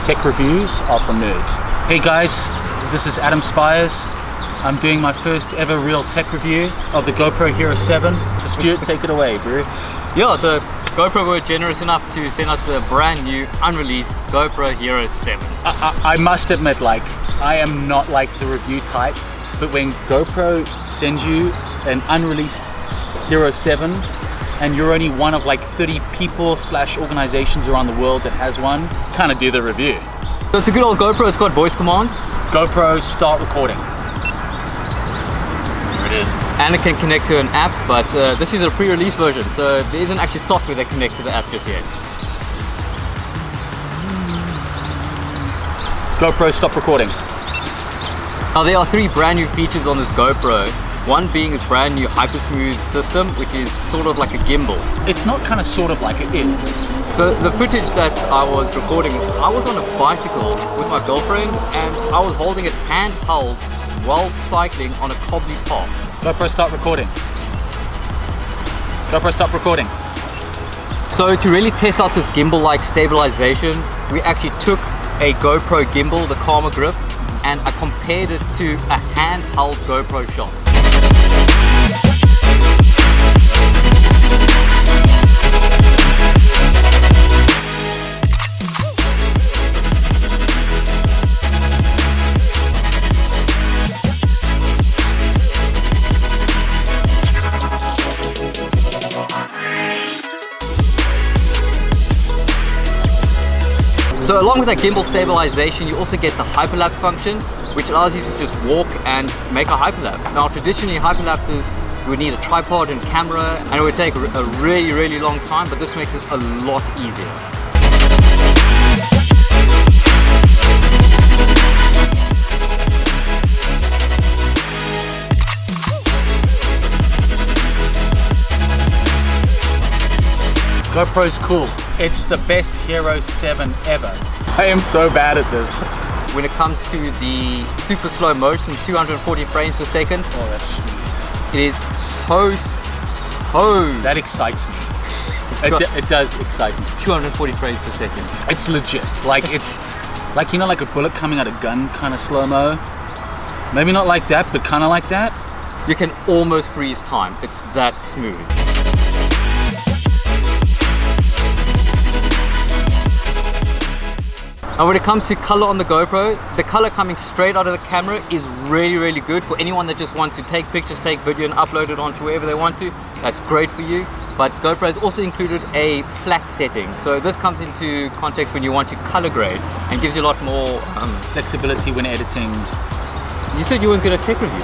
Tech reviews are for nerds. Hey guys, this is Adam Spires. I'm doing my first ever real tech review of the GoPro Hero 7. So Stuart, take it away, bro. Yeah, so GoPro were generous enough to send us the brand new, unreleased GoPro Hero 7. I must admit, like, I am not like the review type, but when GoPro sends you an unreleased Hero 7, and you're only one of like 30 people / organizations around the world that has one, kind of do the review. So it's a good old GoPro, it's got voice command. GoPro, start recording. There it is. And it can connect to an app, but this is a pre-release version, so there isn't actually software that connects to the app just yet. GoPro, stop recording. Now there are 3 brand new features on this GoPro. One being its brand new Hypersmooth system, which is sort of like a gimbal. It's not kind of sort of like, it is. So the footage that I was recording, I was on a bicycle with my girlfriend and I was holding it handheld while cycling on a cobbly path. GoPro, start recording. GoPro, stop recording. So to really test out this gimbal-like stabilization, we actually took a GoPro gimbal, the Karma Grip, and I compared it to a handheld GoPro shot. So along with that gimbal stabilization, you also get the Hyperlapse function, which allows you to just walk and make a hyperlapse. Now traditionally hyperlapses, you would need a tripod and camera, and it would take a really long time, but this makes it a lot easier. GoPro's cool. It's the best Hero 7 ever. I am so bad at this. When it comes to the super slow motion, 240 frames per second. Oh, that's sweet. It is so... That excites me. It does excite me. 240 frames per second. It's legit. Like, it's like, you know, like a bullet coming out of a gun kind of slow-mo. Maybe not like that, but kind of like that. You can almost freeze time. It's that smooth. Now when it comes to color on the GoPro, the color coming straight out of the camera is really good for anyone that just wants to take pictures, take video and upload it onto wherever they want to. That's great for you. But GoPro has also included a flat setting. So this comes into context when you want to color grade and gives you a lot more flexibility when editing. You said you weren't good at tech reviews.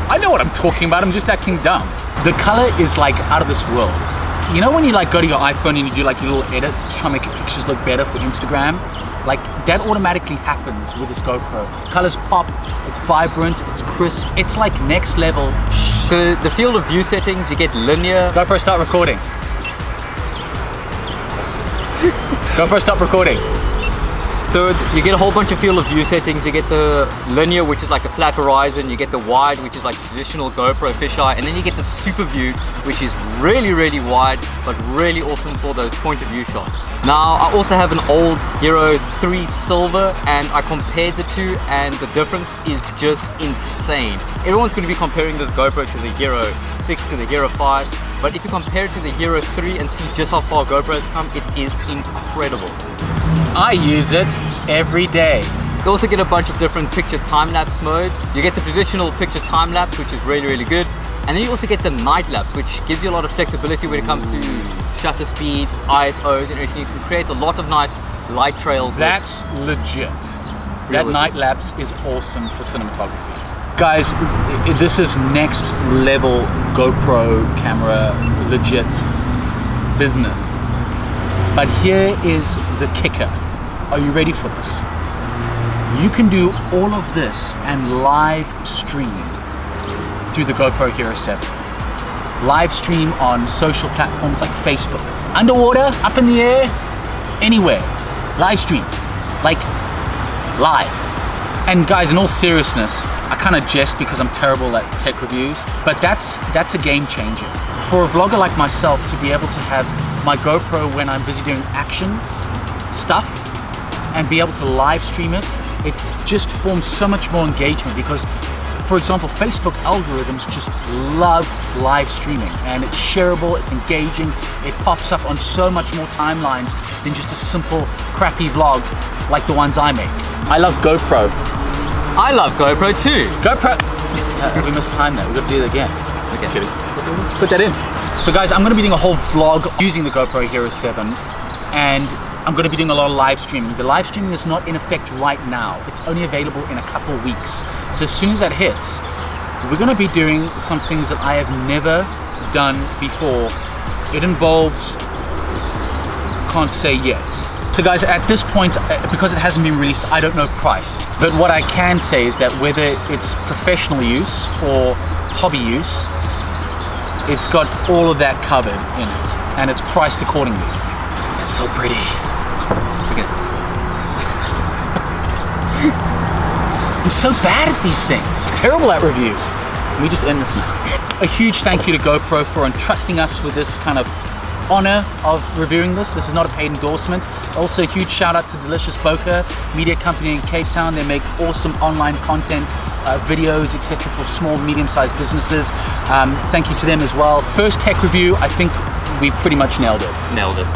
I know what I'm talking about, I'm just acting dumb. The color is like out of this world. You know when you like go to your iPhone and you do like your little edits to try and make your pictures look better for Instagram? Like, that automatically happens with this GoPro. Colors pop, it's vibrant, it's crisp, it's like next level. The field of view settings, you get linear. GoPro, start recording. GoPro, stop recording. So you get a whole bunch of field of view settings. You get the linear, which is like a flat horizon. You get the wide, which is like traditional GoPro fisheye. And then you get the super view, which is really wide, but really awesome for those point of view shots. Now, I also have an old Hero 3 Silver, and I compared the two, and the difference is just insane. Everyone's going to be comparing this GoPro to the Hero 6 to the Hero 5, but if you compare it to the Hero 3 and see just how far GoPro has come, it is incredible. I use it every day. You also get a bunch of different picture time-lapse modes. You get the traditional picture time-lapse, which is really good. And then you also get the night-lapse, which gives you a lot of flexibility when it comes to shutter speeds, ISOs, and everything. You can create a lot of nice light trails. That's legit. That night-lapse is awesome for cinematography. Guys, this is next level GoPro camera legit business. But here is the kicker. Are you ready for this? You can do all of this and live stream through the GoPro Hero 7. Live stream on social platforms like Facebook. Underwater, up in the air, anywhere. Live stream, like live. And guys, in all seriousness, I kind of jest because I'm terrible at tech reviews, but that's a game changer. For a vlogger like myself to be able to have my GoPro when I'm busy doing action stuff and be able to live stream it, it just forms so much more engagement because, for example, Facebook algorithms just love live streaming, and it's shareable, it's engaging, it pops up on so much more timelines than just a simple crappy vlog like the ones I make. I love GoPro. I love GoPro too. GoPro. We must time that. We've got to do it again. Okay. Kidding. Put that in. So guys, I'm going to be doing a whole vlog using the GoPro Hero 7, and I'm going to be doing a lot of live streaming. The live streaming is not in effect right now. It's only available in a couple of weeks. So as soon as that hits, we're going to be doing some things that I have never done before. It involves, can't say yet. So guys, at this point, because it hasn't been released, I don't know price. But what I can say is that whether it's professional use or hobby use, it's got all of that covered in it, and it's priced accordingly. It's so pretty. Okay. I'm so bad at these things. Terrible at reviews. Can we just end this now? A huge thank you to GoPro for entrusting us with this kind of honor of reviewing this. This is not a paid endorsement. Also, a huge shout out to Delicious Bokeh, media company in Cape Town. They make awesome online content, videos, etc. for small, medium-sized businesses. Thank you to them as well. First tech review, I think we pretty much nailed it. Nailed it.